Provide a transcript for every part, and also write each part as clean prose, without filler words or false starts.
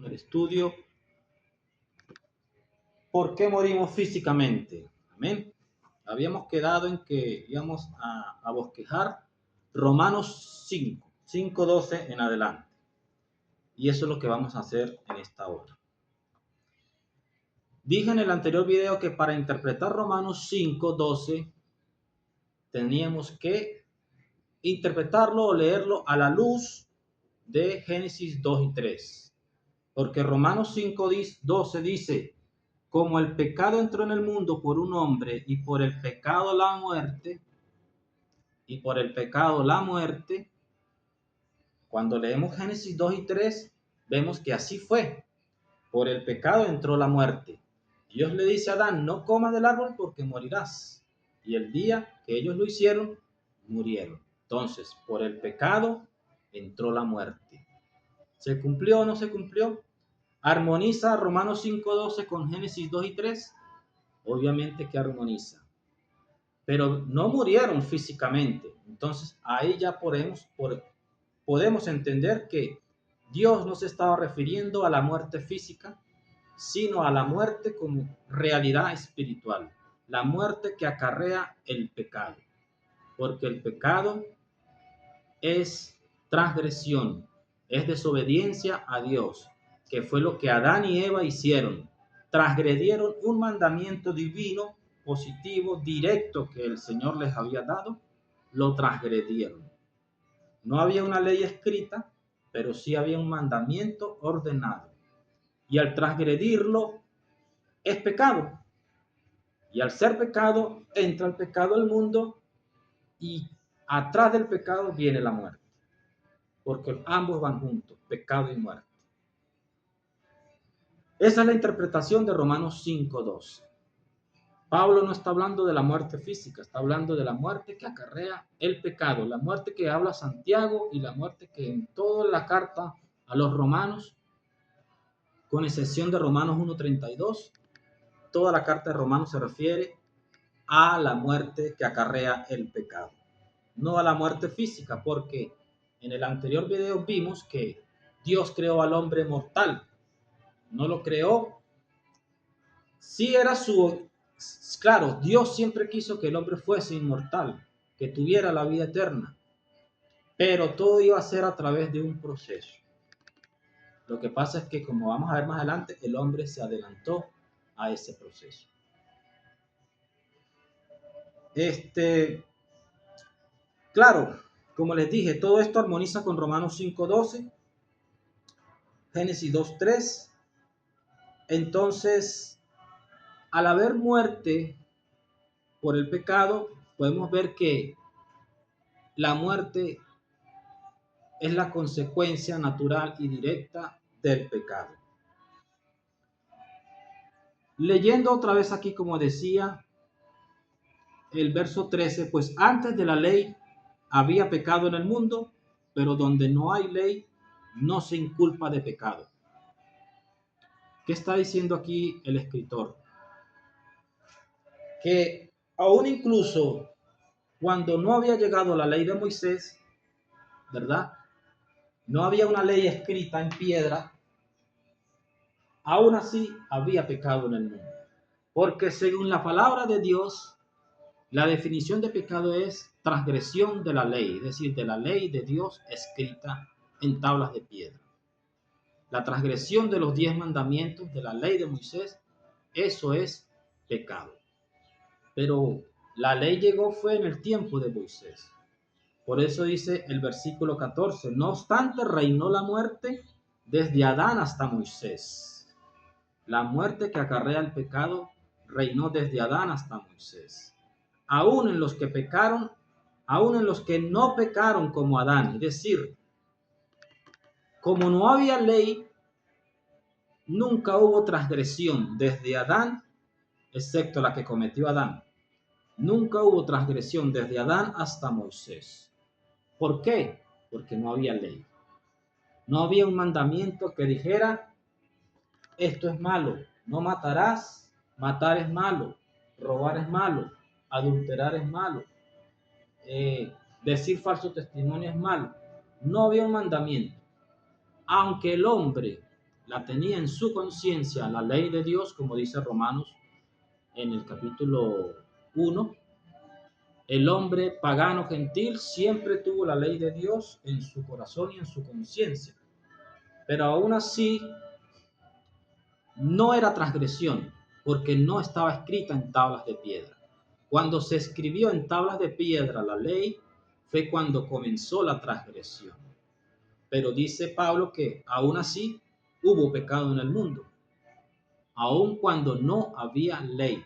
en el estudio ¿por qué morimos físicamente? Amén. Habíamos quedado en que íbamos a bosquejar Romanos 5:12 en adelante. Y eso es lo que vamos a hacer en esta hora. Dije en el anterior video que para interpretar Romanos 5:12 teníamos que interpretarlo o leerlo a la luz de Génesis 2 y 3. Porque Romanos 5:12 dice: como el pecado entró en el mundo por un hombre y por el pecado la muerte, cuando leemos Génesis 2 y 3, vemos que así fue. Por el pecado entró la muerte. Dios le dice a Adán: no comas del árbol porque morirás. Y el día que ellos lo hicieron, murieron. Entonces, por el pecado entró la muerte. ¿Se cumplió o no se cumplió? ¿Armoniza Romanos 5:12 con Génesis 2 y 3? Obviamente que armoniza. Pero no murieron físicamente. Entonces, ahí ya podemos entender que Dios no se estaba refiriendo a la muerte física, sino a la muerte como realidad espiritual, la muerte que acarrea el pecado, porque el pecado es transgresión, es desobediencia a Dios, que fue lo que Adán y Eva hicieron. Transgredieron un mandamiento divino, positivo, directo que el Señor les había dado, lo transgredieron. No había una ley escrita, pero sí había un mandamiento ordenado. Y al transgredirlo es pecado. Y al ser pecado, entra el pecado al mundo y atrás del pecado viene la muerte. Porque ambos van juntos, pecado y muerte. Esa es la interpretación de Romanos 5:12. Pablo no está hablando de la muerte física, está hablando de la muerte que acarrea el pecado, la muerte que habla Santiago y la muerte que en toda la carta a los romanos, con excepción de Romanos 1:32, toda la carta de Romanos se refiere a la muerte que acarrea el pecado, no a la muerte física, porque en el anterior video vimos que Dios creó al hombre mortal, no lo creó. Sí era claro, Dios siempre quiso que el hombre fuese inmortal, que tuviera la vida eterna, pero todo iba a ser a través de un proceso. Lo que pasa es que, como vamos a ver más adelante, el hombre se adelantó a ese proceso. Claro, como les dije, todo esto armoniza con Romanos 5:12, Génesis 2:3. Entonces, al haber muerte por el pecado, podemos ver que la muerte es la consecuencia natural y directa del pecado. Leyendo otra vez aquí, como decía el verso 13, pues antes de la ley había pecado en el mundo, pero donde no hay ley, no se inculpa de pecado. ¿Qué está diciendo aquí el escritor? Que aún incluso cuando no había llegado la ley de Moisés, ¿verdad? No había una ley escrita en piedra, aún así había pecado en el mundo. Porque según la palabra de Dios, la definición de pecado es transgresión de la ley, es decir, de la ley de Dios escrita en tablas de piedra. La transgresión de los 10 mandamientos de la ley de Moisés, eso es pecado. Pero la ley llegó fue en el tiempo de Moisés. Por eso dice el versículo 14, no obstante reinó la muerte desde Adán hasta Moisés. La muerte que acarrea el pecado reinó desde Adán hasta Moisés. Aún en los que pecaron, aún en los que no pecaron como Adán, es decir, como no había ley, nunca hubo transgresión desde Adán, excepto la que cometió Adán. Nunca hubo transgresión desde Adán hasta Moisés. ¿Por qué? Porque no había ley. No había un mandamiento que dijera, esto es malo, no matarás, matar es malo, robar es malo, adulterar es malo, decir falso testimonio es malo. No había un mandamiento. Aunque el hombre la tenía en su conciencia la ley de Dios, como dice Romanos en el capítulo 1. El hombre pagano gentil siempre tuvo la ley de Dios en su corazón y en su conciencia, pero aún así no era transgresión, porque no estaba escrita en tablas de piedra. Cuando se escribió en tablas de piedra la ley, fue cuando comenzó la transgresión. Pero dice Pablo que aún así hubo pecado en el mundo, aun cuando no había ley,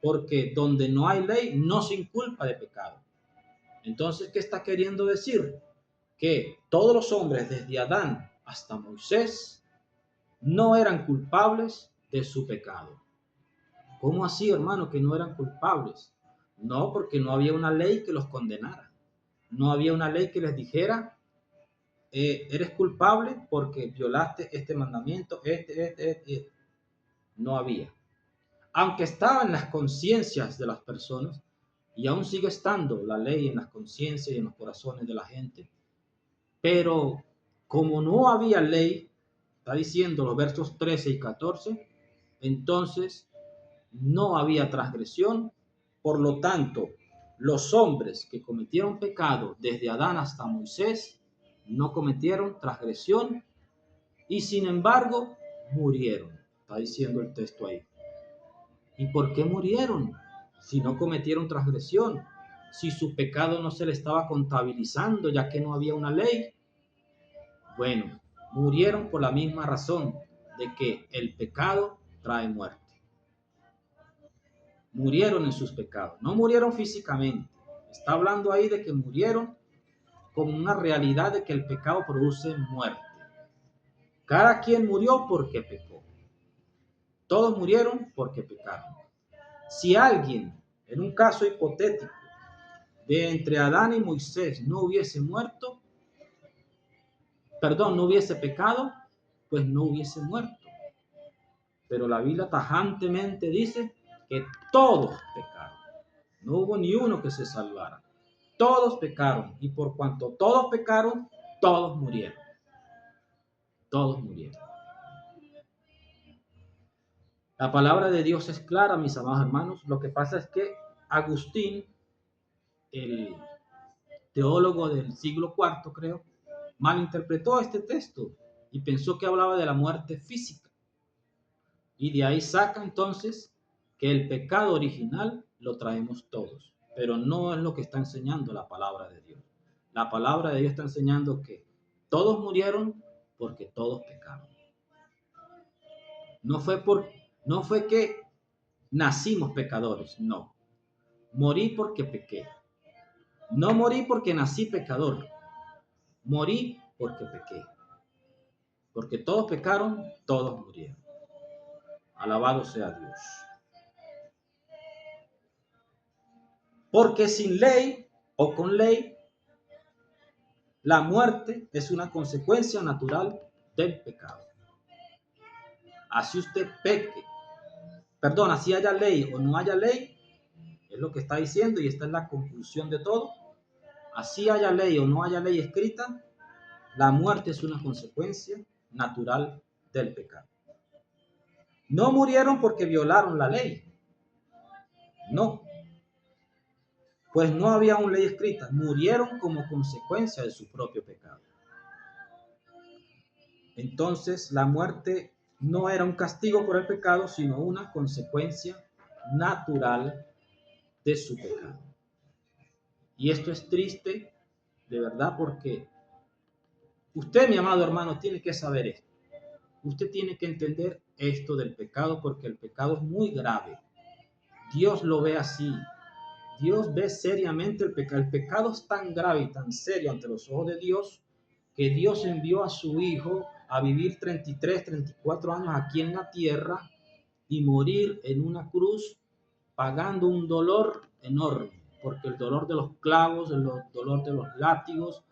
porque donde no hay ley no se inculpa de pecado. Entonces, ¿qué está queriendo decir? Que todos los hombres, desde Adán hasta Moisés, no eran culpables de su pecado. ¿Cómo así, hermano, que no eran culpables? No, porque no había una ley que los condenara. No había una ley que les dijera, eres culpable porque violaste este mandamiento, este. No había. Aunque estaba en las conciencias de las personas, y aún sigue estando la ley en las conciencias y en los corazones de la gente, pero como no había ley, está diciendo los versos 13 y 14, entonces no había transgresión. Por lo tanto, los hombres que cometieron pecado desde Adán hasta Moisés no cometieron transgresión y sin embargo murieron. Está diciendo el texto ahí. ¿Y por qué murieron? Si no cometieron transgresión, si su pecado no se le estaba contabilizando ya que no había una ley. Bueno, murieron por la misma razón de que el pecado trae muerte. Murieron en sus pecados, no murieron físicamente. Está hablando ahí de que murieron como una realidad de que el pecado produce muerte. Cada quien murió porque pecó. Todos murieron porque pecaron. Si alguien, en un caso hipotético, de entre Adán y Moisés no hubiese muerto, no hubiese pecado, pues no hubiese muerto. Pero la Biblia tajantemente dice que todos pecaron. No hubo ni uno que se salvara. Todos pecaron y por cuanto todos pecaron, todos murieron. Todos murieron. La palabra de Dios es clara, mis amados hermanos. Lo que pasa es que Agustín, el teólogo del siglo IV, creo, malinterpretó este texto y pensó que hablaba de la muerte física. Y de ahí saca entonces que el pecado original lo traemos todos, pero no es lo que está enseñando la palabra de Dios. La palabra de Dios está enseñando que todos murieron porque todos pecaron. No fue que nacimos pecadores, no. Morí porque pequé. No morí porque nací pecador. Morí porque pequé. Porque todos pecaron, todos murieron. Alabado sea Dios. Porque sin ley o con ley, la muerte es una consecuencia natural del pecado. Así usted peque, así haya ley o no haya ley, es lo que está diciendo y esta es la conclusión de todo. Así haya ley o no haya ley escrita, la muerte es una consecuencia natural del pecado. No murieron porque violaron la ley. No. Pues no había una ley escrita. Murieron como consecuencia de su propio pecado. Entonces, la muerte no era un castigo por el pecado, sino una consecuencia natural de su pecado. Y esto es triste, de verdad, porque usted, mi amado hermano, tiene que saber esto. Usted tiene que entender esto del pecado porque el pecado es muy grave. Dios lo ve así. Dios ve seriamente el pecado. El pecado es tan grave y tan serio ante los ojos de Dios que Dios envió a su Hijo a vivir 33, 34 años aquí en la tierra y morir en una cruz pagando un dolor enorme, porque el dolor de los clavos, el dolor de los látigos,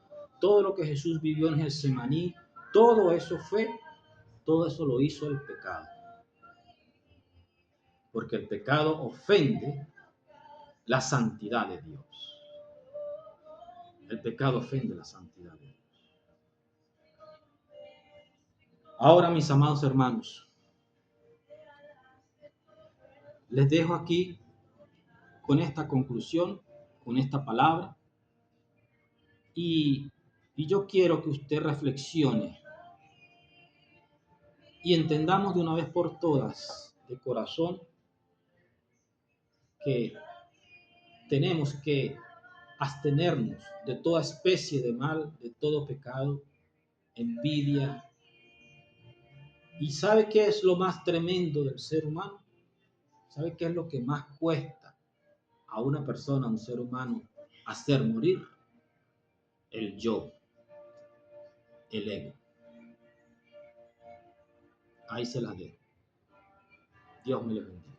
todo lo que Jesús vivió en Getsemaní, todo eso lo hizo el pecado. Porque el pecado ofende la santidad de Dios. El pecado ofende la santidad de Dios. Ahora, mis amados hermanos, les dejo aquí con esta conclusión, con esta palabra, y, y yo quiero que usted reflexione y entendamos de una vez por todas, de corazón, que tenemos que abstenernos de toda especie de mal, de todo pecado, envidia. ¿Y sabe qué es lo más tremendo del ser humano? ¿Sabe qué es lo que más cuesta a una persona, a un ser humano, hacer morir? El yo, el ego. Ahí se las dejo. Dios me lo bendiga.